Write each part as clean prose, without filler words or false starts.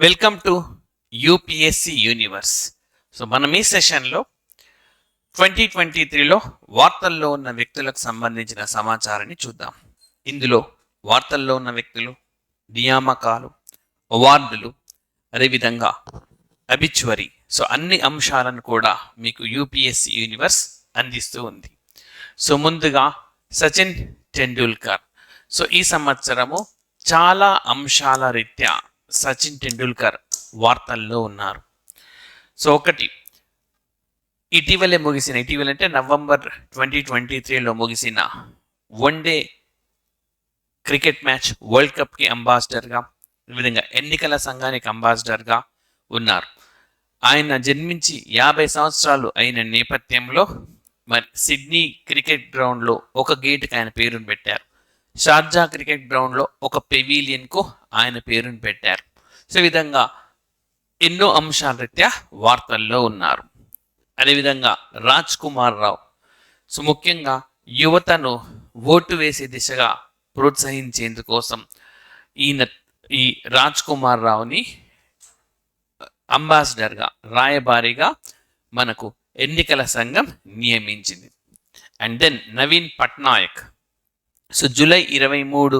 Welcome to UPSC universe. So మనం ఈ సెషన్లో 2023లో వార్తల్లో ఉన్న వ్యక్తులకు సంబంధించిన సమాచారాన్ని చూద్దాం. ఇందులో వార్తల్లో ఉన్న వ్యక్తులు, నియామకాలు, అవార్డులు, అదేవిధంగా అబిచ్వరీ, సో అన్ని అంశాలను కూడా మీకు యూపీఎస్సి యూనివర్స్ అందిస్తూ ఉంది. సో ముందుగా సచిన్ టెండూల్కర్. సో ఈ సంవత్సరము చాలా అంశాల రీత్యా సచిన్ టెండూల్కర్ వార్తల్లో ఉన్నారు. సో ఒకటి, ఇటీవల అంటే నవంబర్ 2023లో ముగిసిన వన్డే క్రికెట్ మ్యాచ్ వరల్డ్ కప్కి అంబాసిడర్గా, ఈ విధంగా ఎన్నికల సంఘానికి అంబాసిడర్గా ఉన్నారు. ఆయన జన్మించి 50 సంవత్సరాలు అయిన నేపథ్యంలో మరి సిడ్నీ క్రికెట్ గ్రౌండ్లో ఒక గేటుకి ఆయన పేరును పెట్టారు. షార్జా క్రికెట్ గ్రౌండ్లో ఒక పెవిలియన్కు ఆయన పేరును పెట్టారు. సో ఈ విధంగా ఎన్నో అంశాల రీత్యా వార్తల్లో ఉన్నారు. అదేవిధంగా రాజ్ కుమార్ రావు. సో ముఖ్యంగా యువతను ఓటు వేసే దిశగా ప్రోత్సహించేందుకోసం ఈ రాజ్ కుమార్ రావుని అంబాసిడర్గా, రాయబారిగా మనకు ఎన్నికల సంఘం నియమించింది. And then Naveen Patnaik. So July 23,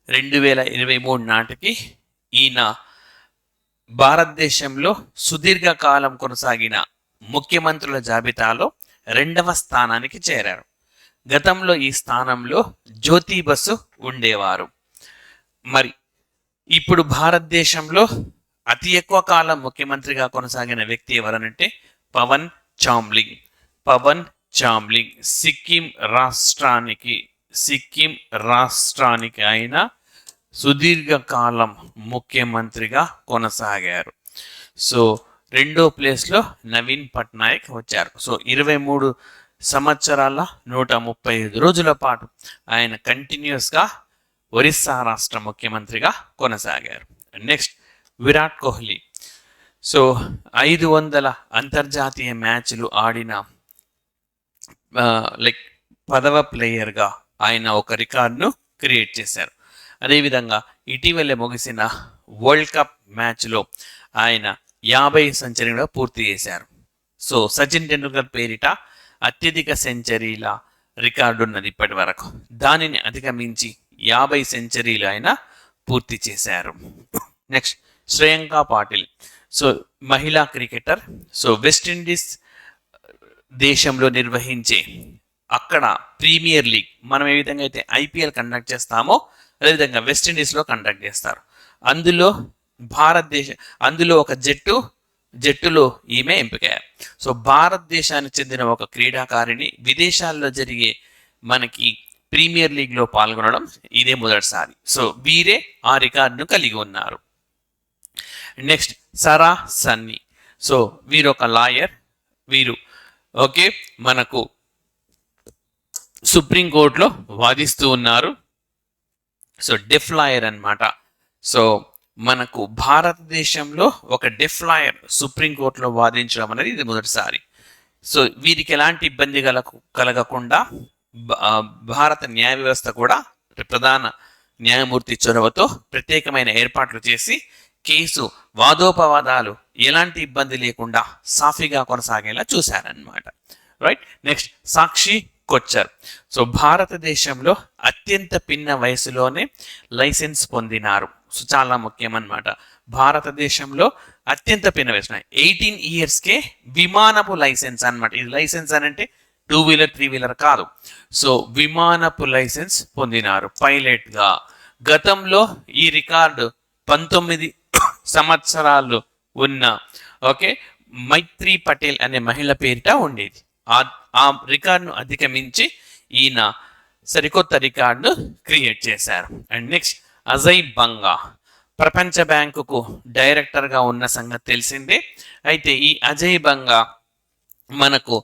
2023 నాటికి ఈయన భారతదేశంలో సుదీర్ఘకాలం కొనసాగిన ముఖ్యమంత్రుల జాబితాలో 2వ స్థానానికి చేరారు. గతంలో ఈ స్థానంలో జ్యోతి బసు ఉండేవారు. మరి ఇప్పుడు భారతదేశంలో అతి ఎక్కువ కాలం ముఖ్యమంత్రిగా కొనసాగిన వ్యక్తి ఎవరనంటే పవన్ చామ్లింగ్. సిక్కిం రాష్ట్రానికి ఆయన సుదీర్ఘకాలం ముఖ్యమంత్రిగా కొనసాగారు. సో 2వ ప్లేస్లో నవీన్ పట్నాయక్ వచ్చారు. సో 23 సంవత్సరాల 135 రోజుల పాటు ఆయన కంటిన్యూస్గా ఒరిస్సా రాష్ట్ర ముఖ్యమంత్రిగా కొనసాగారు. నెక్స్ట్ విరాట్ కోహ్లీ. సో 500 అంతర్జాతీయ మ్యాచ్లు ఆడిన 10వ ప్లేయర్గా ఆయన ఒక రికార్డును క్రియేట్ చేశారు. అదేవిధంగా ఇటీవల ముగిసిన వరల్డ్ కప్ మ్యాచ్లో ఆయన 50 సెంచరీలు పూర్తి చేశారు. సో సచిన్ టెండూల్కర్ పేరిట అత్యధిక సెంచరీల రికార్డు ఉన్నది ఇప్పటి వరకు. దానిని అధిగమించి 50 సెంచరీలు ఆయన పూర్తి చేశారు. నెక్స్ట్ శ్రేయాంక పాటిల్. సో మహిళా క్రికెటర్. సో వెస్టిండీస్ దేశంలో నిర్వహించే అక్కడ ప్రీమియర్ లీగ్, మనం ఏ విధంగా అయితే ఐపీఎల్ కండక్ట్ చేస్తామో అదేవిధంగా వెస్టిండీస్లో కండక్ట్ చేస్తారు. అందులో ఒక జట్టులో ఈమె ఎంపికయ్యారు. సో భారతదేశానికి చెందిన ఒక క్రీడాకారిణి విదేశాల్లో జరిగే మనకి ప్రీమియర్ లీగ్లో పాల్గొనడం ఇదే మొదటిసారి. సో వీరే ఆ రికార్డును కలిగి ఉన్నారు. నెక్స్ట్ సరా సన్నీ. సో వీరు ఒక లాయర్. వీరు మనకు సుప్రీంకోర్టులో వాదిస్తూ ఉన్నారు. సో డెఫ్ లాయర్ అన్నమాట. సో మనకు భారతదేశంలో ఒక డెఫ్ లాయర్ సుప్రీంకోర్టులో వాదించడం అనేది ఇది మొదటిసారి. సో వీరికి ఎలాంటి ఇబ్బంది కలగకుండా భారత న్యాయ వ్యవస్థ కూడా ప్రధాన న్యాయమూర్తి చొరవతో ప్రత్యేకమైన ఏర్పాట్లు చేసి కేసు వాదోపవాదాలు ఎలాంటి ఇబ్బంది లేకుండా సాఫీగా కొనసాగేలా చూశారన్నమాట. రైట్. నెక్స్ట్ సాక్షి కొచ్చర్. సో భారతదేశంలో అత్యంత పిన్న వయసులోనే లైసెన్స్ పొందినారు. సో చాలా ముఖ్యమన్నమాట. భారతదేశంలో అత్యంత పిన్న వయసు 18 ఇయర్స్కే విమానపు లైసెన్స్ అన్నమాట. ఇది లైసెన్స్ అని అంటే 2 వీలర్ 3 వీలర్ కాదు. సో విమానపు లైసెన్స్ పొందినారు పైలట్గా. గతంలో ఈ రికార్డు 19 సంవత్సరాలు ఉన్న మైత్రి పటేల్ అనే మహిళ పేరిట ఉండేది. ఆ రికార్డును అధిగమించి ఈయన సరికొత్త రికార్డును క్రియేట్ చేశారు. And next Ajay Banga. ప్రపంచ బ్యాంకుకు డైరెక్టర్గా ఉన్న సంగతి తెలిసిందే. అయితే ఈ అజయ్ బంగా మనకు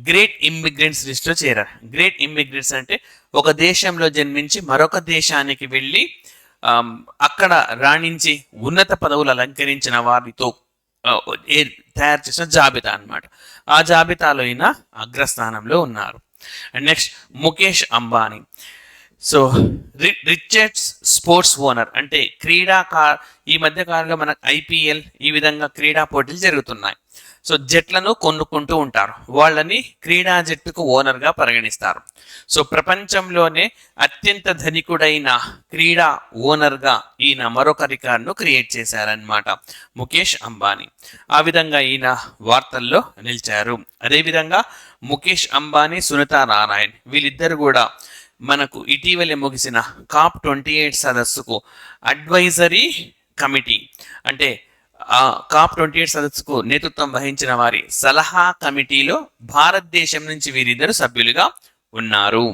గ్రేట్ ఇమ్మిగ్రెంట్స్ లిస్ట్లో చేరారు. గ్రేట్ ఇమ్మిగ్రెంట్స్ అంటే ఒక దేశంలో జన్మించి మరొక దేశానికి వెళ్ళి అక్కడ రాణించి ఉన్నత పదవులు అలంకరించిన వారితో తయారు చేసిన జాబితా అన్నమాట. ఆ జాబితాలో ఈయన అగ్రస్థానంలో ఉన్నారు. And next Mukesh Ambani. So Richards sports owner అంటే ఈ మధ్య కాలంలో మనకు ఐపీఎల్ ఈ విధంగా క్రీడా పోటీలు జరుగుతున్నాయి. సో జట్లను కొనుక్కుంటూ ఉంటారు, వాళ్ళని క్రీడా జట్టుకు ఓనర్గా పరిగణిస్తారు. సో ప్రపంచంలోనే అత్యంత ధనికుడైన క్రీడా ఓనర్గా ఈయన మరొక రికార్డును క్రియేట్ చేశారనమాట, ముఖేష్ అంబానీ. ఆ విధంగా ఈయన వార్తల్లో నిలిచారు. అదేవిధంగా ముఖేష్ అంబానీ, సునీత నారాయణ్ వీళ్ళిద్దరు కూడా మనకు ఇటీవలే ముగిసిన COP28 సదస్సుకు అడ్వైజరీ కమిటీ అంటే COP28 సదస్సుకు నేతృత్వం వహించిన వారి సలహా కమిటీలో భారతదేశం నుంచి వీరిద్దరు సభ్యులుగా ఉన్నారు.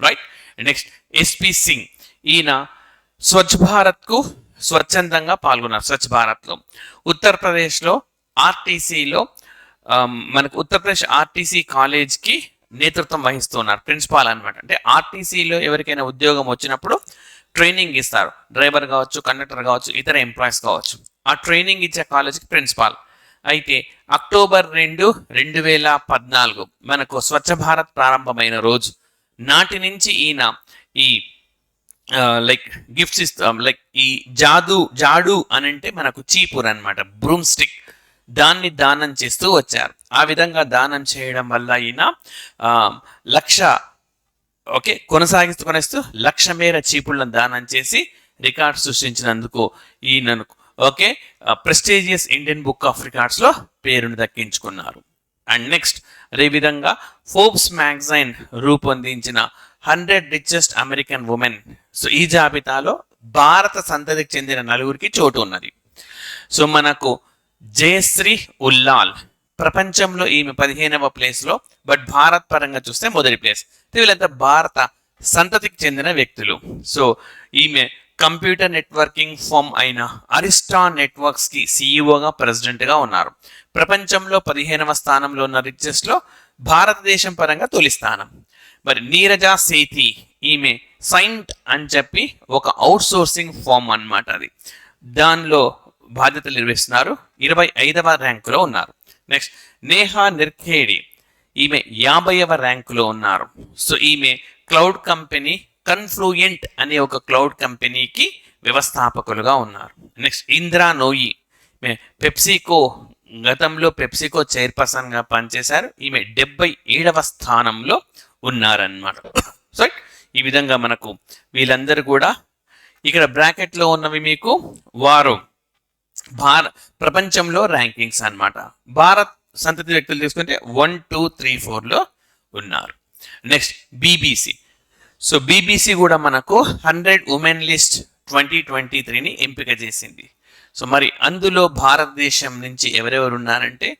రైట్. నెక్స్ట్ ఎస్పి సింగ్, ఈయన స్వచ్ఛ భారత్కు స్వచ్ఛందంగా పాల్గొన్నారు. స్వచ్ఛ భారత్లో ఉత్తరప్రదేశ్లో ఆర్టీసీలో మనకు ఉత్తరప్రదేశ్ ఆర్టీసీ కాలేజ్కి నేతృత్వం వహిస్తున్నారు, ప్రిన్సిపాల్ అనమాట. అంటే ఆర్టీసీలో ఎవరికైనా ఉద్యోగం వచ్చినప్పుడు ట్రైనింగ్ ఇస్తారు, డ్రైవర్ కావచ్చు, కండక్టర్ కావచ్చు, ఇతర ఎంప్లాయీస్ కావచ్చు. ఆ ట్రైనింగ్ ఇచ్చే కాలేజీకి ప్రిన్సిపాల్. అయితే అక్టోబర్ 2, 2014 మనకు స్వచ్ఛ భారత్ ప్రారంభమైన రోజు నాటి నుంచి ఈయన ఈ లైక్ గిఫ్ట్స్ ఇస్తాం, లైక్ ఈ జాడు అని అంటే మనకు చీపుర్ అనమాట, బ్రూమ్ స్టిక్, దాన్ని దానం చేస్తూ వచ్చారు. ఆ విధంగా దానం చేయడం వల్ల ఈయన కొనసాగిస్తూ 1,00,000 మేర చీపుళ్లను దానం చేసి రికార్డ్ సృష్టించినందుకు ఈయనను prestigious Indian book of records లో పేరును దక్కించుకున్నారు. అండ్ నెక్స్ట్ అదేవిధంగా ఫోర్బ్స్ మ్యాగజైన్ రూపొందించిన 100 రిచెస్ట్ అమెరికన్ ఉమెన్, సో ఈ జాబితాలో భారత సంతతికి చెందిన 9 చోటు ఉన్నది. సో మనకు జయశ్రీ ఉల్లాల్ ప్రపంచంలో ఈమె 15వ ప్లేస్లో, బట్ భారత్ పరంగా చూస్తే మొదటి ప్లేస్. వీళ్ళంతా భారత సంతతికి చెందిన వ్యక్తులు. సో ఈమె కంప్యూటర్ నెట్వర్కింగ్ ఫర్మ్ అయిన అరిస్టా నెట్వర్క్స్ కి సిఇఓగా ప్రెసిడెంట్గా ఉన్నారు. ప్రపంచంలో 15వ స్థానంలో ఉన్న రిచెస్ట్ లో భారతదేశం పరంగా తొలి స్థానం. మరి నీరజా సేథి, ఈమె సైంట్ అని చెప్పి ఒక అవుట్ సోర్సింగ్ ఫర్మ్ అన్నమాట, అది దానిలో బాధ్యతలు నిర్వహిస్తున్నారు, 25వ ర్యాంకులో ఉన్నారు. నెక్స్ట్ నేహా నిర్ఖేడి, ఈమె 50వ ర్యాంకులో ఉన్నారు. సో ఈమె క్లౌడ్ కంపెనీ కన్ఫ్లూయెంట్ అనే ఒక క్లౌడ్ కంపెనీకి వ్యవస్థాపకులుగా ఉన్నారు. నెక్స్ట్ ఇందిరా నోయి, ఈమె పెప్సికో గతంలో పెప్సికో చైర్పర్సన్ గా పనిచేశారు. ఈమె 77వ స్థానంలో ఉన్నారన్నమాట. సో ఈ విధంగా మనకు వీళ్ళందరూ కూడా ఇక్కడ బ్రాకెట్ లో ఉన్నవి మీకు వారు ప్రపంచంలో ర్యాంకింగ్స్ అన్నమాట. భారత్ సంతతి వ్యక్తులు తీసుకుంటే 1, 2, 3, 4లో ఉన్నారు. Next BBC. సో బీబీసీ కూడా మనకు 100 ఉమెన్ లిస్ట్ 2023ని ఎంపిక చేసింది. సో మరి అందులో భారతదేశం నుంచి ఎవరెవరు ఉన్నారంటే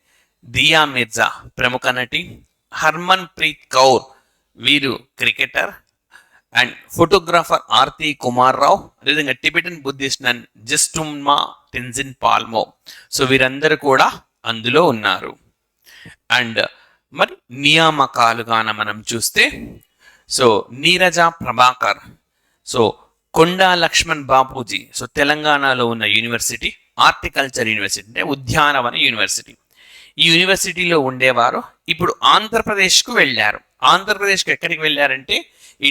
దియా మిర్జా ప్రముఖ నటి, హర్మన్ ప్రీత్ కౌర్ వీరు cricketer, and photographer Aarti Kumar Rao, అదేవిధంగా Tibetan Buddhist nun Jetsunma Tenzin Palmo. So వీరందరూ కూడా అందులో ఉన్నారు. అండ్ మరి నియామకాలుగాన మనం చూస్తే so Neerja Prabhakar, so Konda Laxman Bapuji, so తెలంగాణలో ఉన్న యూనివర్సిటీ హార్టికల్చర్ యూనివర్సిటీ అంటే ఉద్యానవన యూనివర్సిటీ. ఈ యూనివర్సిటీలో ఉండేవారు ఇప్పుడు ఆంధ్రప్రదేశ్కు వెళ్ళారు. ఆంధ్రప్రదేశ్కి ఎక్కడికి వెళ్ళారంటే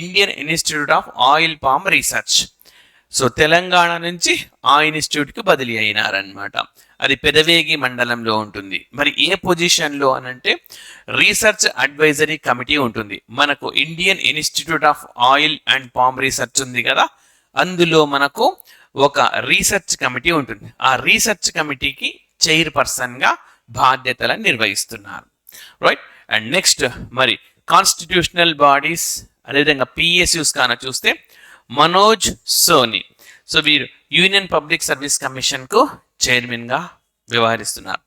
Indian institute of oil palm research. So Telangana నుంచి ఆ ఇన్స్టిట్యూట్కి బదిలీ అయినారనమాట. అది పెదవేగి మండలంలో ఉంటుంది. మరి ఏ పొజిషన్లో అనంటే రీసెర్చ్ అడ్వైజరీ కమిటీ ఉంటుంది. మనకు Indian institute of oil and palm research ఉంది కదా, అందులో మనకు ఒక రీసెర్చ్ కమిటీ ఉంటుంది. ఆ రీసెర్చ్ కమిటీకి చైర్పర్సన్గా బాధ్యతలను నిర్వహిస్తున్నారు. రైట్. అండ్ నెక్స్ట్ మరి కాన్స్టిట్యూషనల్ బాడీస్ అదేవిధంగా పిఎస్యూస్ కాన చూస్తే మనోజ్ సోని, సో వీరు యూనియన్ పబ్లిక్ సర్వీస్ కమిషన్కు చైర్మన్గా వ్యవహరిస్తున్నారు.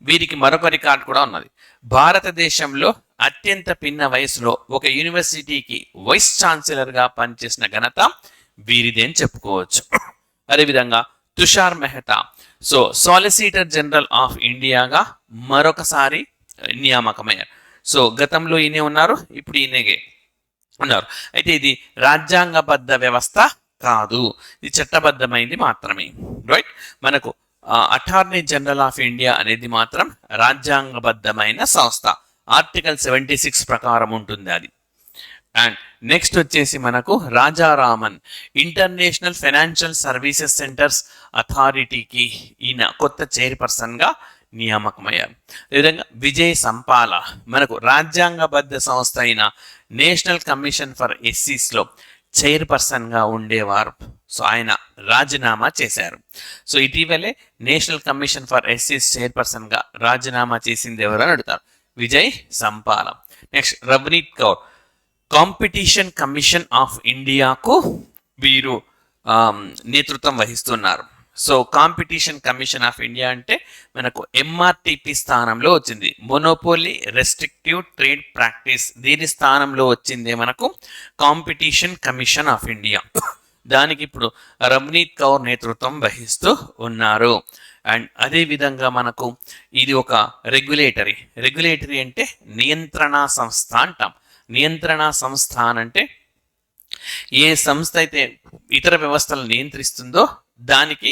వీరికి మరొక రికార్డు కూడా ఉన్నది. భారతదేశంలో అత్యంత పిన్న వయసులో ఒక యూనివర్సిటీకి వైస్ ఛాన్సలర్గా పనిచేసిన ఘనత వీరిదే అని చెప్పుకోవచ్చు. అదేవిధంగా Tushar Mehta, so solicitor general of ఇండియాగా మరొకసారి నియామకమయ్యారు. సో గతంలో ఈయనే ఉన్నారు, ఇప్పుడు ఈయనగే ఉన్నారు. అయితే ఇది రాజ్యాంగబద్ధ వ్యవస్థ కాదు, ఇది చట్టబద్ధమైంది మాత్రమే. రైట్. మనకు అటార్నీ జనరల్ ఆఫ్ ఇండియా అనేది మాత్రం రాజ్యాంగబద్ధమైన సంస్థ, ఆర్టికల్ 76 ప్రకారం ఉంటుంది అది. అండ్ నెక్స్ట్ వచ్చేసి మనకు Rajaraman international financial services centres అథారిటీకి ఈయన కొత్త చైర్పర్సన్గా నియామకమయ్యారు. అదేవిధంగా విజయ్ సంపాల మనకు రాజ్యాంగబద్ధ సంస్థ అయిన నేషనల్ కమిషన్ ఫర్ ఎస్సీస్లో చైర్పర్సన్గా ఉండేవారు. సో ఆయన రాజీనామా చేశారు. సో ఇటీవలే నేషనల్ కమిషన్ ఫర్ ఎస్సీస్ చైర్పర్సన్గా రాజీనామా చేసింది ఎవరు అని అడుగుతారు, Vijay Sampla. Next Ravneet Kaur competition commission of ఇండియాకు వీరు నేతృత్వం వహిస్తున్నారు. So competition commission of India అంటే మనకు ఎంఆర్టిపి స్థానంలో వచ్చింది, మొనోపోలీ రెస్ట్రిక్టివ్ ట్రేడ్ ప్రాక్టీస్, దీని స్థానంలో వచ్చింది మనకు కాంపిటీషన్ కమిషన్ ఆఫ్ ఇండియా. దానికి ఇప్పుడు రవనీత్ కౌర్ నేతృత్వం వహిస్తూ ఉన్నారు. అండ్ అదే విధంగా మనకు ఇది ఒక రెగ్యులేటరీ అంటే నియంత్రణ సంస్థ అంటాం. నియంత్రణ సంస్థ అంటే ఏ సంస్థ అయితే ఇతర వ్యవస్థలను నియంత్రిస్తుందో దానికి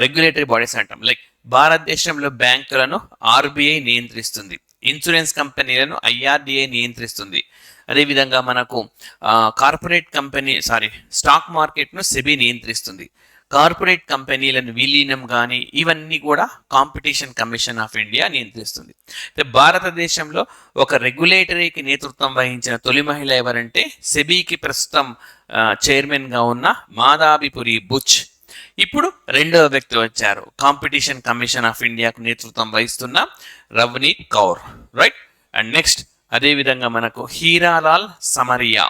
రెగ్యులేటరీ బాడీస్ అంటాం. లైక్ భారతదేశంలో బ్యాంకులను ఆర్బీఐ నియంత్రిస్తుంది, ఇన్సూరెన్స్ కంపెనీలను ఐఆర్డిఐ నియంత్రిస్తుంది. అదేవిధంగా మనకు స్టాక్ మార్కెట్ను సెబీ నియంత్రిస్తుంది. కార్పొరేట్ కంపెనీలను విలీనం కానీ ఇవన్నీ కూడా కాంపిటీషన్ కమిషన్ ఆఫ్ ఇండియా నియంత్రిస్తుంది. భారతదేశంలో ఒక రెగ్యులేటరీకి నేతృత్వం వహించిన తొలి మహిళ ఎవరంటే సెబీకి ప్రస్తుతం చైర్మన్గా ఉన్న మాధవిపురి బుచ్. ఇప్పుడు రెండవ వ్యక్తి వచ్చారు, కాంపిటీషన్ కమిషన్ ఆఫ్ ఇండియాకు నేతృత్వం వహిస్తున్న Ravneet Kaur, right. And next అదేవిధంగా మనకు హీరాలాల్ సమరియా,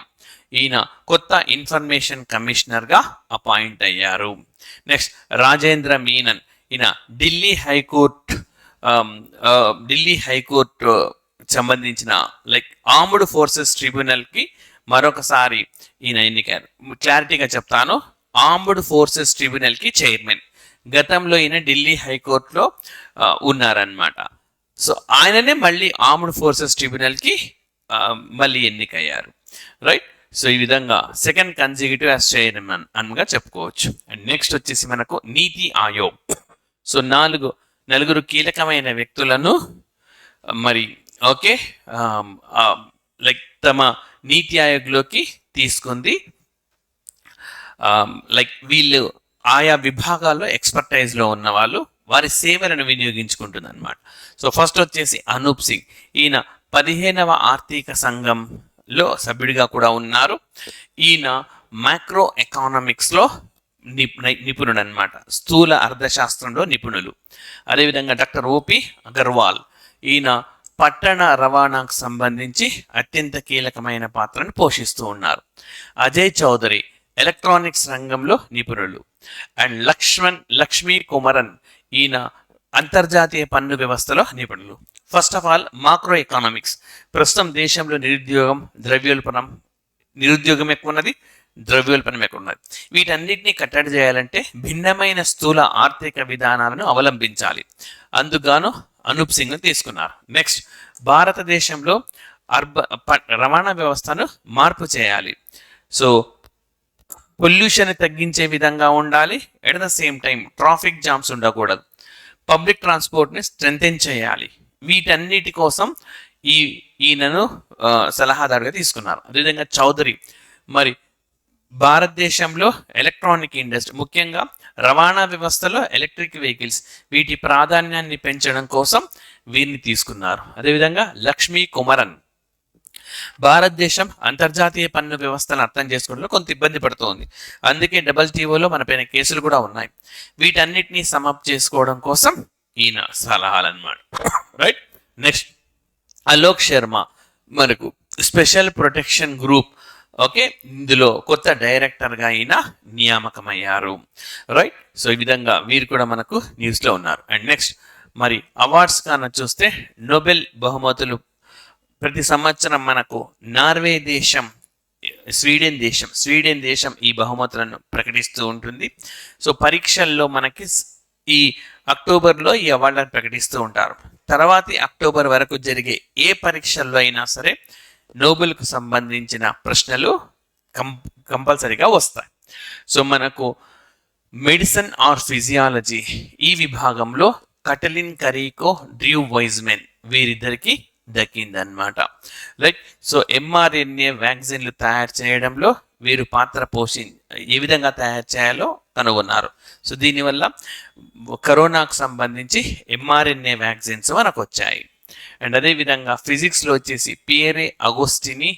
ఈయన కొత్త ఇన్ఫర్మేషన్ కమిషనర్గా అపాయింట్ అయ్యారు. నెక్స్ట్ రాజేంద్ర మీనన్, ఈయన ఢిల్లీ హైకోర్టు సంబంధించిన లైక్ ఆర్మ్డ్ ఫోర్సెస్ ట్రిబ్యునల్కి మరొకసారి ఈయన ఎన్నికారు. క్లారిటీగా చెప్తాను, ఆర్మ్డ్ ఫోర్సెస్ ట్రిబ్యునల్కి చైర్మన్. గతంలో ఈయన ఢిల్లీ హైకోర్టులో ఉన్నారనమాట. సో ఆయననే మళ్ళీ ఆర్మ్డ్ ఫోర్సెస్ ట్రిబ్యునల్కి మళ్ళీ ఎన్నికయ్యారు, రైట్. సో ఈ విధంగా సెకండ్ కన్సిక్యూటివ్ యాజ్ చైర్మన్ అనగా చెప్పుకోవచ్చు. అండ్ నెక్స్ట్ వచ్చేసి మనకు నీతి ఆయోగ్. సో నలుగురు కీలకమైన వ్యక్తులను మరి ఓకే లైక్ తమ నీతి ఆయోగ్లోకి తీసుకుంది. లైక్ వీళ్ళు ఆయా విభాగాల్లో ఎక్స్పర్టైజ్లో ఉన్న వాళ్ళు వారి సేవలను వినియోగించుకుంటుంది అనమాట. సో ఫస్ట్ వచ్చేసి అనూప్ సింగ్, ఈయన 15వ ఆర్థిక సంఘంలో సభ్యుడిగా కూడా ఉన్నారు. ఈయన మైక్రో ఎకానమిక్స్లో నిపుణుడు అనమాట, స్థూల అర్థశాస్త్రంలో నిపుణులు. అదేవిధంగా డాక్టర్ ఓపి అగర్వాల్, ఈయన పట్టణ రవాణాకు సంబంధించి అత్యంత కీలకమైన పాత్రను పోషిస్తూ ఉన్నారు. అజయ్ చౌదరి ఎలక్ట్రానిక్స్ రంగంలో నిపుణులు. అండ్ లక్ష్మీ కుమరన్, ఈయన అంతర్జాతీయ పన్ను వ్యవస్థలో నిపుణులు. First of all macro economics, ప్రస్తుతం దేశంలో నిరుద్యోగం ఎక్కువ ఉన్నది, ద్రవ్యోల్బణం ఎక్కువ ఉన్నది. వీటన్నిటిని కట్టడి చేయాలంటే భిన్నమైన స్థూల ఆర్థిక విధానాలను అవలంబించాలి. అందుకు అనూప్ సింగ్ తీసుకున్నారు. నెక్స్ట్ భారతదేశంలో రవాణా వ్యవస్థను మార్పు చేయాలి. సో పొల్యూషన్ తగ్గించే విధంగా ఉండాలి. At the same time traffic jams ఉండకూడదు. పబ్లిక్ ట్రాన్స్పోర్ట్ని స్ట్రెంథెన్ చేయాలి. వీటన్నిటి కోసం ఈయనను సలహాదారుగా తీసుకున్నారు. అదేవిధంగా చౌదరి మరి భారతదేశంలో ఎలక్ట్రానిక్ ఇండస్ట్రీ, ముఖ్యంగా రవాణా వ్యవస్థలో ఎలక్ట్రిక్ వెహికల్స్, వీటి ప్రాధాన్యాన్ని పెంచడం కోసం వీరిని తీసుకున్నారు. అదేవిధంగా లక్ష్మీ కుమరన్, భారతదేశం అంతర్జాతీయ పన్ను వ్యవస్థను అర్థం చేసుకోవడంలో కొంత ఇబ్బంది పడుతోంది, అందుకే WTOలో మన పైన కేసులు కూడా ఉన్నాయి. వీటన్నిటిని సమప్ చేసుకోవడం కోసం ఈయన సలహాలన్నమాట, రైట్. నెక్స్ట్ అలోక్ శర్మ, మనకు స్పెషల్ ప్రొటెక్షన్ గ్రూప్, ఓకే, ఇందులో కొత్త డైరెక్టర్గా ఈయన నియామకమయ్యారు, రైట్. సో ఈ విధంగా వీరు కూడా మనకు న్యూస్లో ఉన్నారు. అండ్ నెక్స్ట్ మరి అవార్డ్స్ కన్నా చూస్తే నోబెల్ బహుమతులు ప్రతి సంవత్సరం మనకు నార్వే దేశం, స్వీడన్ దేశం ఈ బహుమతులను ప్రకటిస్తూ ఉంటుంది. సో పరీక్షల్లో మనకి ఈ అక్టోబర్లో ఈ అవార్డులను ప్రకటిస్తూ ఉంటారు. తర్వాతి అక్టోబర్ వరకు జరిగే ఏ పరీక్షల్లో అయినా సరే నోబెల్కు సంబంధించిన ప్రశ్నలు కంపల్సరీగా వస్తాయి. సో మనకు మెడిసిన్ ఆర్ ఫిజియాలజీ ఈ విభాగంలో కటలిన్ కరీకో, డ్రూ వైజ్మెన్ వీరిద్దరికి దక్కిందనమాట. రైట్. సో ఎంఆర్ఎన్ఏ వ్యాక్సిన్లు తయారు చేయడంలో వీరు పాత్ర ఏ విధంగా తయారు చేయాలో కనుగొన్నారు. సో దీనివల్ల కరోనాకు సంబంధించి ఎంఆర్ఎన్ఏ వ్యాక్సిన్స్ మనకు వచ్చాయి. అండ్ అదేవిధంగా ఫిజిక్స్లో వచ్చేసి పియరే అగోస్టిని,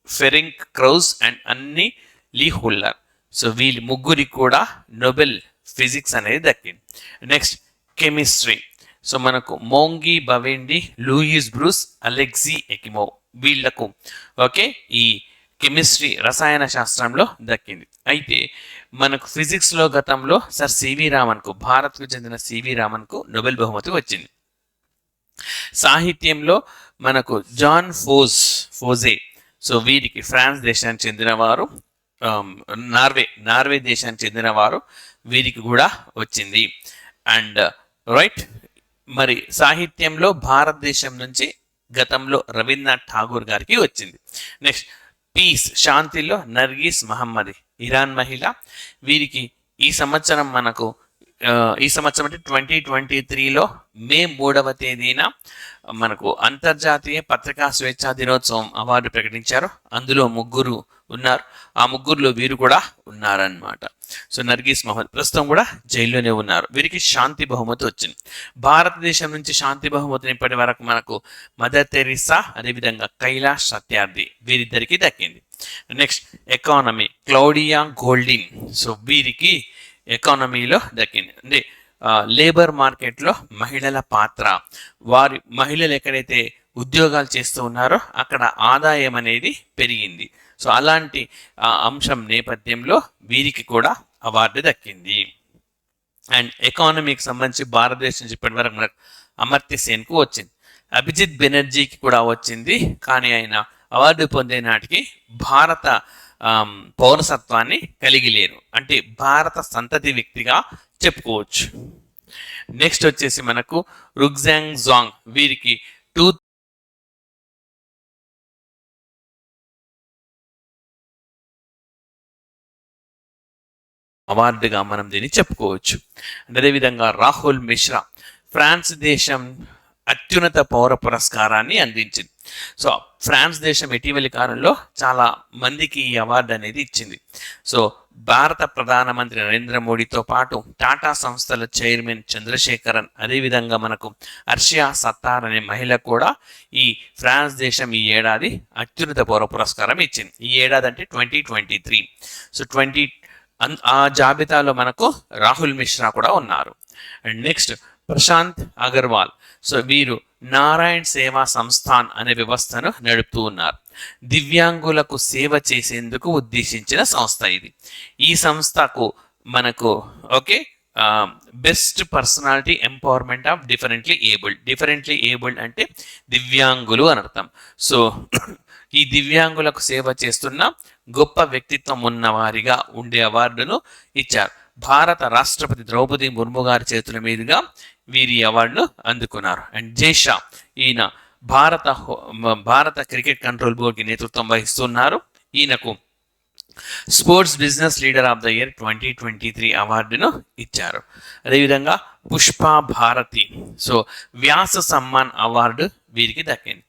ఫెరింక్ క్రౌజ్ అండ్ అన్ని లీ హుల్లర్. సో వీళ్ళు ముగ్గురికి కూడా నోబెల్ ఫిజిక్స్ అనేది దక్కింది. Next chemistry. సో మనకు మోంగి బవెండి, లూయిస్ బ్రూస్, అలెక్సీ ఎకిమో వీళ్లకు ఓకే ఈ కెమిస్ట్రీ రసాయన శాస్త్రంలో దక్కింది. అయితే మనకు ఫిజిక్స్లో గతంలో సర్ సివి రామన్కు, భారత్కు చెందిన సివి రామన్కు నోబెల్ బహుమతి వచ్చింది. సాహిత్యంలో మనకు జాన్ ఫోజే, సో వీరికి ఫ్రాన్స్ దేశానికి చెందినవారు, నార్వే దేశానికి చెందినవారు, వీరికి కూడా వచ్చింది. అండ్ రైట్, మరి సాహిత్యంలో భారతదేశం నుంచి గతంలో రవీంద్రనాథ్ ఠాగూర్ గారికి వచ్చింది. నెక్స్ట్ పీస్, శాంతిలో నర్గీస్ మహమ్మది, ఇరాన్ మహిళ. వీరికి ఈ సంవత్సరం అంటే 2023లో మే 3వ తేదీన మనకు అంతర్జాతీయ పత్రికా స్వేచ్ఛా దినోత్సవం అవార్డు ప్రకటించారు. అందులో ముగ్గురు ఉన్నారు. ఆ ముగ్గురులో వీరు కూడా ఉన్నారనమాట. సో నర్గీస్ మహమ్మద్ ప్రస్తుతం కూడా జైల్లోనే ఉన్నారు. వీరికి శాంతి బహుమతి వచ్చింది. భారతదేశం నుంచి శాంతి బహుమతిని ఇప్పటి వరకు మనకు మదర్ తెరీసా, అదేవిధంగా కైలాష్ సత్యార్థి వీరిద్దరికి దక్కింది. Next economy, Claudia గోల్డిన్. సో వీరికి ఎకానమీలో దక్కింది. అంటే లేబర్ మార్కెట్లో మహిళల పాత్ర, మహిళలు ఎక్కడైతే ఉద్యోగాలు చేస్తూ ఉన్నారో అక్కడ ఆదాయం అనేది పెరిగింది. సో అలాంటి అంశం నేపథ్యంలో వీరికి కూడా అవార్డు దక్కింది. అండ్ ఎకానమీకి సంబంధించి భారతదేశం నుంచి ఇప్పటి వరకు మనకు అమర్త్య సేన్కు వచ్చింది. అభిజిత్ బెనర్జీకి కూడా వచ్చింది. కానీ ఆయన అవార్డు పొందే నాటికి భారత పౌరసత్వాన్ని కలిగి లేరు, అంటే భారత సంతతి వ్యక్తిగా చెప్పుకోవచ్చు. నెక్స్ట్ వచ్చేసి మనకు రుగ్జాంగ్ జాంగ్, వీరికి అవార్డుగా మనం దీన్ని చెప్పుకోవచ్చు. అదేవిధంగా రాహుల్ మిశ్రా, ఫ్రాన్స్ దేశం అత్యున్నత పౌర పురస్కారాన్ని అందించింది. సో ఫ్రాన్స్ దేశం ఇటీవలి కాలంలో చాలా మందికి ఈ అవార్డు అనేది ఇచ్చింది. సో భారత ప్రధానమంత్రి నరేంద్ర మోడీతో పాటు టాటా సంస్థల చైర్మన్ చంద్రశేఖరన్, అదేవిధంగా మనకు అర్షియా సత్తార్ అనే మహిళ కూడా ఈ ఫ్రాన్స్ దేశం ఈ ఏడాది అత్యున్నత పౌర పురస్కారం ఇచ్చింది. ఈ ఏడాది అంటే 2023. సో ఆ జాబితాలో మనకు రాహుల్ మిశ్రా కూడా ఉన్నారు. And next Prashant Agarwal. So వీరు నారాయణ్ సేవా సంస్థాన్ అనే వ్యవస్థను నడుపుతూ ఉన్నారు. దివ్యాంగులకు సేవ చేసేందుకు ఉద్దేశించిన సంస్థ ఇది. ఈ సంస్థకు మనకు best personality empowerment of differently abled అంటే దివ్యాంగులు అని అర్థం. సో ఈ దివ్యాంగులకు సేవ చేస్తున్న గొప్ప వ్యక్తిత్వం ఉన్న వారిగా ఉండే అవార్డును ఇచ్చారు. భారత రాష్ట్రపతి ద్రౌపది ముర్ము గారి చేతుల మీదుగా వీరి అవార్డును అందుకున్నారు. అండ్ జైషా, ఈయన భారత క్రికెట్ కంట్రోల్ బోర్డుకి నేతృత్వం వహిస్తున్నారు. ఈయనకు sports business leader of the year 2023 అవార్డును ఇచ్చారు. అదేవిధంగా పుష్పా భారతి, సో వ్యాస సమ్మాన్ అవార్డు వీరికి దక్కింది.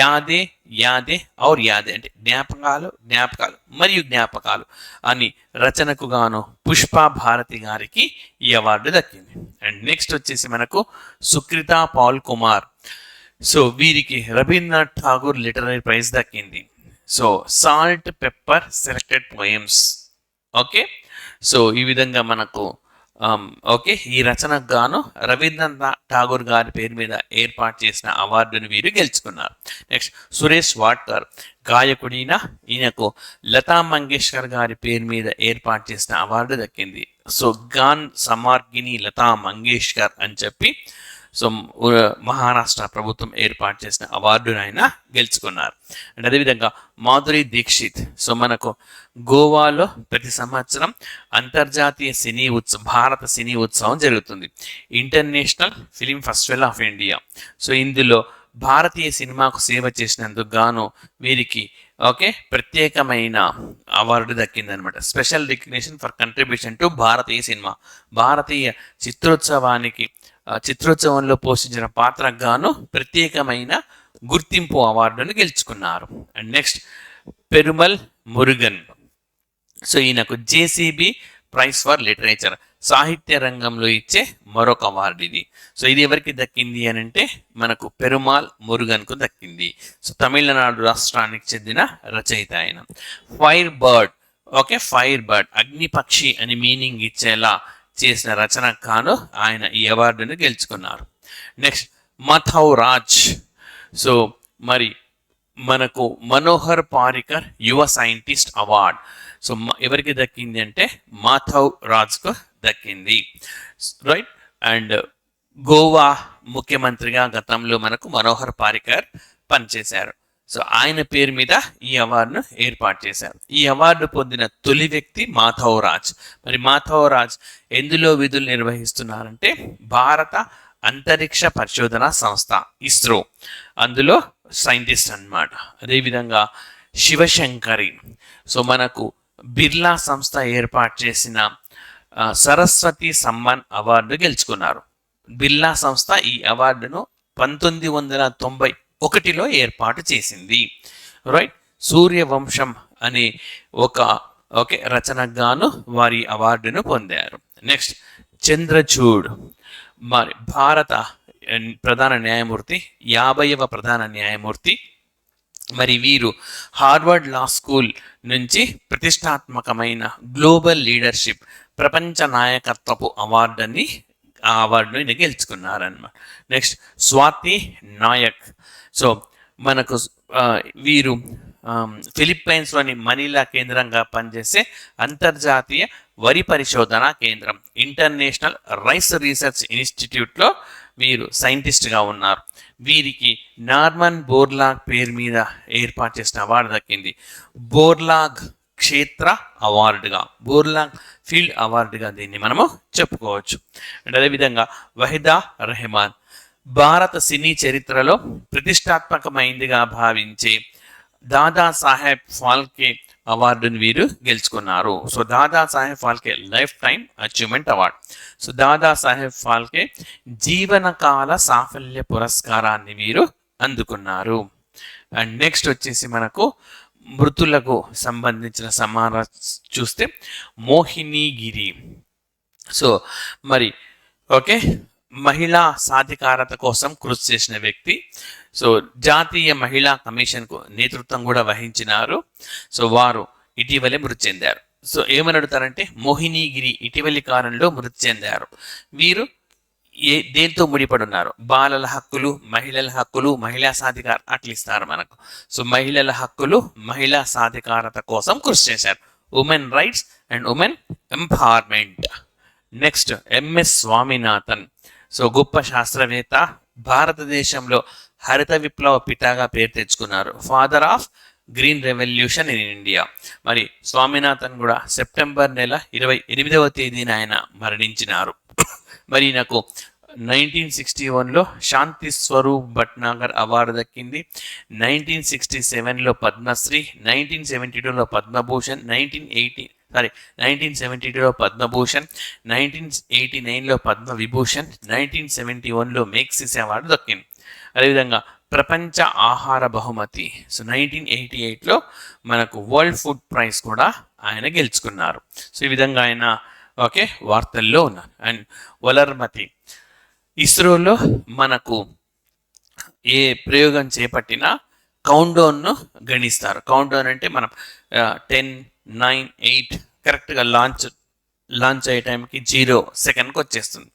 యాదే యాదే ఔర్ యాదే అంటే జ్ఞాపకాలు మరియు జ్ఞాపకాలు అని రచనకు గాను పుష్పా భారతి గారికి ఈ అవార్డు దక్కింది. అండ్ నెక్స్ట్ వచ్చేసి మనకు సుకృత పాల్ కుమార్. సో వీరికి రవీంద్రనాథ్ ఠాగూర్ లిటరరీ ప్రైజ్ దక్కింది. So salt pepper selected poems. So ఈ విధంగా మనకు ఈ రచనకు గాను రవీంద్రనాథ్ ఠాగూర్ గారి పేరు మీద ఏర్పాటు చేసిన అవార్డును వీరు గెలుచుకున్నారు. నెక్స్ట్ సురేష్ వాడ్కర్, గాయకుడిన, ఈయనకు లతా మంగేష్కర్ గారి పేరు మీద ఏర్పాటు చేసిన అవార్డు దక్కింది. సో గాన్ సమార్గిని లతా మంగేష్కర్ అని చెప్పి సో మహారాష్ట్ర ప్రభుత్వం ఏర్పాటు చేసిన అవార్డును ఆయన గెలుచుకున్నారు. అండ్ అదేవిధంగా మాధురి దీక్షిత్, సో మనకు గోవాలో ప్రతి సంవత్సరం అంతర్జాతీయ భారత సినీ ఉత్సవం జరుగుతుంది, international film festival of India. So ఇందులో భారతీయ సినిమాకు సేవ చేసినందుకు గాను వీరికి ప్రత్యేకమైన అవార్డు దక్కిందనమాట. Special recognition for contribution to భారతీయ సినిమా. భారతీయ చిత్రోత్సవంలో పోషించిన పాత్రకు గాను ప్రత్యేకమైన గుర్తింపు అవార్డును గెలుచుకున్నారు. And next Perumal Murugan. So ఈయనకు జేసీబీ ప్రైజ్ ఫర్ లిటరేచర్, సాహిత్య రంగంలో ఇచ్చే మరొక అవార్డు ఇది. సో ఇది ఎవరికి దక్కింది అని అంటే మనకు పెరుమాల్ మురుగన్కు దక్కింది. సో తమిళనాడు రాష్ట్రానికి చెందిన రచయిత ఆయన. Fire bird, okay, fire bird అగ్నిపక్షి అని మీనింగ్ ఇచ్చేలా చేసిన రచనకు గాను ఆయన ఈ అవార్డును గెలుచుకున్నారు. నెక్స్ట్ మథౌ రాజ్. సో మరి మనకు మనోహర్ పారికర్ యువ సైంటిస్ట్ అవార్డ్. సో ఎవరికి దక్కింది అంటే మాథవ్ రాజ్కు దక్కింది, రైట్. అండ్ గోవా ముఖ్యమంత్రిగా గతంలో మనకు మనోహర్ పారికర్ పనిచేశారు. సో ఆయన పేరు మీద ఈ అవార్డును ఏర్పాటు చేశారు. ఈ అవార్డు పొందిన తొలి వ్యక్తి మాధవ్ రాజ్. మరి మాధవ్ రాజ్ ఎందులో విధులు నిర్వహిస్తున్నారంటే భారత అంతరిక్ష పరిశోధన సంస్థ ఇస్రో, అందులో సైంటిస్ట్ అన్నమాట. అదేవిధంగా శివశంకరి. సో మనకు బిర్లా సంస్థ ఏర్పాటు చేసిన సరస్వతి సమ్మాన్ అవార్డు గెలుచుకున్నారు. బిర్లా సంస్థ ఈ అవార్డును 1991లో ఏర్పాటు చేసింది, రైట్. సూర్యవంశం అనే ఒక రచనకు గాను వారి అవార్డును పొందారు. నెక్స్ట్ చంద్రచూడ్. మరి భారత ప్రధాన న్యాయమూర్తి, 50వ ప్రధాన న్యాయమూర్తి. మరి వీరు హార్వర్డ్ లా స్కూల్ నుంచి ప్రతిష్టాత్మకమైన గ్లోబల్ లీడర్షిప్ ప్రపంచ నాయకత్వపు అవార్డుని గెలుచుకున్నారన్నమాట. నెక్స్ట్ స్వాతి నాయక్. సో మనకు వీరు ఫిలిప్పైన్స్లోని మనీలా కేంద్రంగా పనిచేసే అంతర్జాతీయ వరి పరిశోధన కేంద్రం, ఇంటర్నేషనల్ రైస్ రీసెర్చ్ ఇన్స్టిట్యూట్లో వీరు సైంటిస్ట్గా ఉన్నారు. వీరికి నార్మన్ బోర్లాగ్ పేరు మీద ఏర్పాటు చేసిన అవార్డు దక్కింది. బోర్లాగ్ క్షేత్ర అవార్డుగా, బోర్లాగ్ ఫీల్డ్ అవార్డుగా దీన్ని మనము చెప్పుకోవచ్చు. అండ్ అదేవిధంగా వహీదా రెహమాన్. భారత సినీ చరిత్రలో ప్రతిష్టాత్మకమైందిగా భావించే దాదాసాహెబ్ ఫాల్కే అవార్డును వీరు గెలుచుకున్నారు. So Dadasaheb Phalke lifetime achievement award. So Dadasaheb Phalke జీవనకాల సాఫల్య పురస్కారాన్ని వీరు అందుకున్నారు. అండ్ నెక్స్ట్ వచ్చేసి మనకు మృతులకు సంబంధించిన సమాన చూస్తే మోహినీగిరి. సో మరి ఓకే, మహిళా సాధికారత కోసం కృషి చేసిన వ్యక్తి. సో జాతీయ మహిళా కమిషన్కు నేతృత్వం కూడా వహించినారు. సో వారు ఇటీవలే మృతి చెందారు. సో ఏమని అడుగుతారంటే మోహినీగిరి ఇటీవలి కాలంలో మృతి చెందారు. వీరు దేంతో ముడిపడి ఉన్నారు? బాలల హక్కులు, మహిళల హక్కులు, మహిళా సాధికార అట్లా ఇస్తారు మనకు. సో మహిళల హక్కులు, మహిళా సాధికారత కోసం కృషి చేశారు. Women rights and women empowerment. Next MS Swaminathan. So గొప్ప శాస్త్రవేత్త, భారతదేశంలో హరిత విప్లవ పితాగా పేరు తెచ్చుకున్నారు. Father of green revolution in India. మరి స్వామినాథన్ కూడా సెప్టెంబర్ నెల 28వ తేదీన ఆయన మరణించినారు. మరి నాకు 1961లో శాంతి స్వరూప్ భట్నాగర్ అవార్డు దక్కింది. 1967లో పద్మశ్రీ, 1972లో పద్మభూషణ్, 1972లో పద్మభూషణ్, 1989లో పద్మ విభూషణ్, 1971లో మేగ్సెసే అవార్డు దక్కింది. అదేవిధంగా ప్రపంచ ఆహార బహుమతి. సో 1988లో మనకు వరల్డ్ ఫుడ్ ప్రైజ్ కూడా ఆయన గెలుచుకున్నారు. సో ఈ విధంగా ఆయన వార్తల్లో ఉన్నారు. అండ్ వలర్మతి. ఇస్రోలో మనకు ఏ ప్రయోగం చేపట్టినా కౌంట్డౌన్ను గణిస్తారు. కౌంట్డౌన్ అంటే మనం 10, 9, 8 కరెక్ట్గా లాంచ్ అయ్యే టైంకి 0 సెకండ్కి వచ్చేస్తుంది.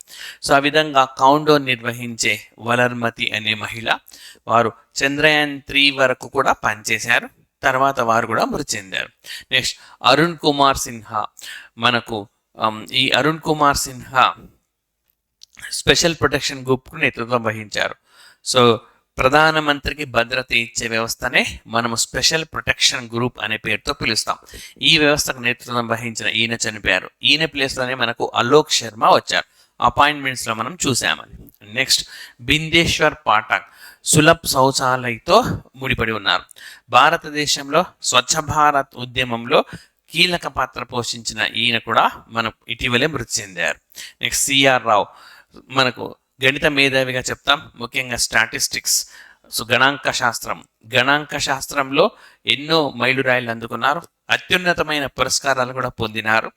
సో ఆ విధంగా కౌంట్డౌన్ నిర్వహించే వలర్మతి అనే మహిళ, వారు చంద్రయాన్ 3 వరకు కూడా పనిచేశారు. తర్వాత వారు కూడా మృతి చెందారు. నెక్స్ట్ అరుణ్ కుమార్ సిన్హా. మనకు ఈ అరుణ్ కుమార్ సిన్హా స్పెషల్ ప్రొటెక్షన్ గ్రూప్కు నేతృత్వం వహించారు. సో ప్రధానమంత్రికి భద్రత ఇచ్చే వ్యవస్థనే మనము స్పెషల్ ప్రొటెక్షన్ గ్రూప్ అనే పేరుతో పిలుస్తాం. ఈ వ్యవస్థకు నేతృత్వం వహించిన ఈయన చనిపోయారు. ఈయన ప్లేస్లోనే మనకు అలోక్ శర్మ వచ్చారు. అపాయింట్మెంట్స్లో మనం చూసామని. నెక్స్ట్ బిందేశ్వర్ పాఠక్. సులభ్ శౌచాలయ్తో ముడిపడి ఉన్నారు. భారతదేశంలో స్వచ్ఛ భారత్ ఉద్యమంలో కీలక పాత్ర పోషించిన ఈయన కూడా మనం ఇటీవలే మృతి చెందారు. నెక్స్ట్ సిఆర్ రావు. మనకు గణిత మేధావిగా చెప్తాం, ముఖ్యంగా స్టాటిస్టిక్స్ సో గణాంక శాస్త్రంలో ఎన్నో మైలురాయిలు అందుకున్నారు, అత్యున్నతమైన పురస్కారాలు కూడా పొందినారు.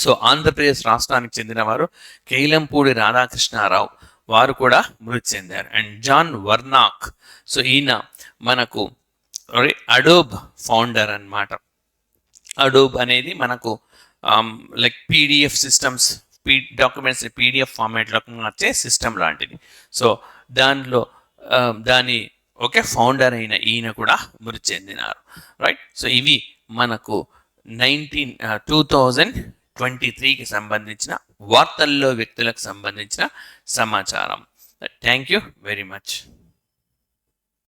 సో ఆంధ్రప్రదేశ్ రాష్ట్రానికి చెందినవారు కేలంపూడి రాధాకృష్ణారావు, వారు కూడా మృతి చెందారు. అండ్ జాన్ వర్నాక్, సో ఈయన మనకు అడోబ్ ఫౌండర్ అన్నమాట. అడోబ్ అనేది మనకు like PDF systems, documents PDF ఫార్మాట్లో వచ్చే సిస్టమ్ లాంటిది. సో దానిలో దాని ఓకే ఫౌండర్ అయిన ఈయన కూడా మృతి చెందినారు. రైట్. సో ఇవి మనకు 2023కి సంబంధించిన వార్తల్లో వ్యక్తులకు సంబంధించిన సమాచారం. Thank you very much.